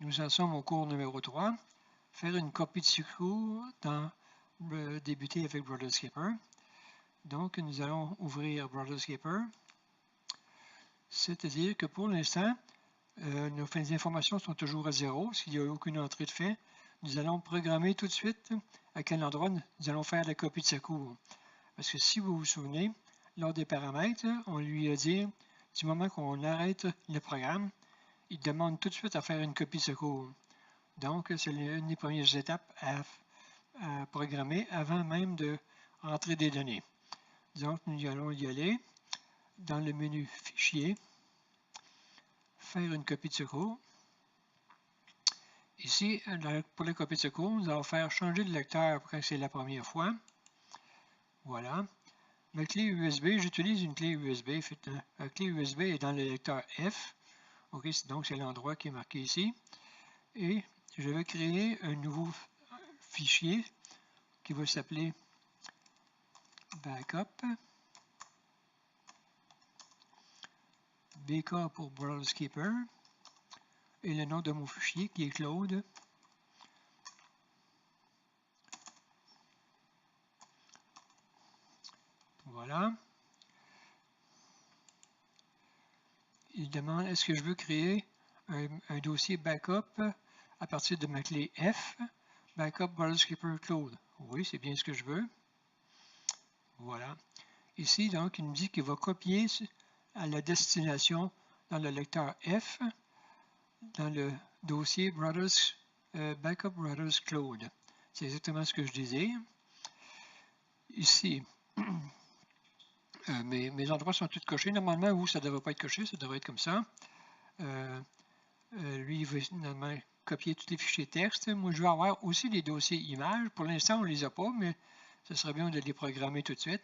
Nous en sommes au cours numéro 3. Faire une copie de secours dans débuter avec Brotherskipper. Donc, nous allons ouvrir Brotherskipper. C'est-à-dire que pour l'instant, nos informations sont toujours à 0, s'il n'y a aucune entrée de fait. Nous allons programmer tout de suite à quel endroit nous allons faire la copie de secours. Parce que si vous vous souvenez, lors des paramètres, on lui a dit, du moment qu'on arrête le programme, il demande tout de suite à faire une copie de secours. Donc, c'est une des premières étapes à programmer avant même de rentrer des données. Donc, nous allons y aller dans le menu Fichier, faire une copie de secours. Ici, pour la copie de secours, nous allons faire changer de lecteur quand c'est la première fois. Voilà. Ma clé USB, j'utilise une clé USB. La clé USB est dans le lecteur F. OK, donc c'est l'endroit qui est marqué ici. Et je vais créer un nouveau fichier qui va s'appeler Backup. BK pour Brotherskipper. Et le nom de mon fichier qui est Claude. Voilà. Il demande est-ce que je veux créer un dossier backup à partir de ma clé F, backup Brotherskipper Claude. Oui, c'est bien ce que je veux. Voilà. Ici, donc, il me dit qu'il va copier à la destination dans le lecteur F, dans le dossier Backup Brothers Claude. C'est exactement ce que je disais. Ici, mes endroits sont tous cochés. Normalement, vous, ça ne devrait pas être coché, ça devrait être comme ça. Lui, il veut finalement copier tous les fichiers texte. Moi, je vais avoir aussi des dossiers images. Pour l'instant, on ne les a pas, mais ce serait bien de les programmer tout de suite.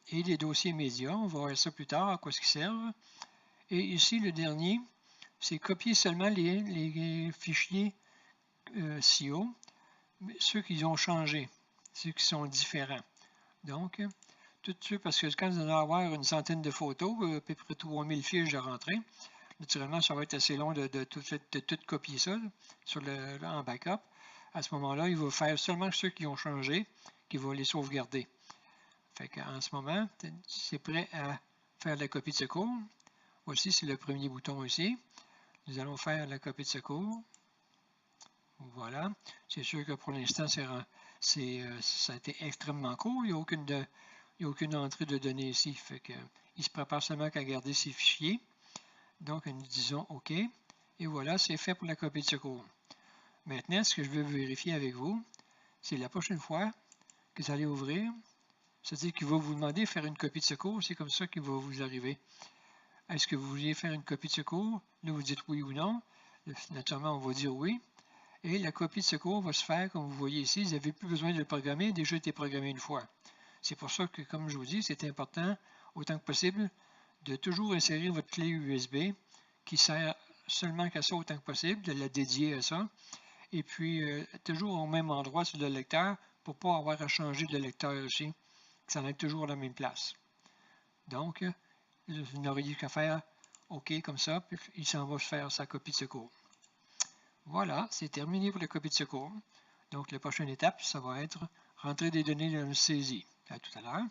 Et les dossiers médias, on va voir ça plus tard, à quoi ils servent. Et ici, le dernier, c'est copier seulement les fichiers SEO, ceux qui ont changé, ceux qui sont différents. Donc, tout de suite, parce que quand vous allez avoir une centaine de photos, à peu près 3000 fiches de rentrée, naturellement, ça va être assez long de tout copier ça en backup. À ce moment-là, il va faire seulement ceux qui ont changé, qui vont les sauvegarder. Fait qu'en ce moment, c'est prêt à faire la copie de secours. Voici, c'est le premier bouton ici. Nous allons faire la copie de secours. Voilà. C'est sûr que pour l'instant, ça a été extrêmement court. Il n'y a aucune entrée de données ici. Fait que, il se prépare seulement qu'à garder ses fichiers. Donc, nous disons OK. Et voilà, c'est fait pour la copie de secours. Maintenant, ce que je veux vérifier avec vous, c'est la prochaine fois que vous allez ouvrir, c'est-à-dire qu'il va vous demander de faire une copie de secours. C'est comme ça qu'il va vous arriver. Est-ce que vous vouliez faire une copie de secours? Là, vous dites oui ou non. Naturellement, on va dire oui. Et la copie de secours va se faire, comme vous voyez ici, vous n'avez plus besoin de le programmer, il a déjà été programmé une fois. C'est pour ça que, comme je vous dis, c'est important, autant que possible, de toujours insérer votre clé USB qui sert seulement qu'à ça autant que possible, de la dédier à ça. Et puis, toujours au même endroit sur le lecteur pour ne pas avoir à changer de lecteur aussi, que ça en est toujours à la même place. Donc, vous n'auriez qu'à faire OK comme ça, puis il s'en va faire sa copie de secours. Voilà, c'est terminé pour la copie de secours. Donc, la prochaine étape, ça va être rentrer des données dans le saisie. À tout à l'heure.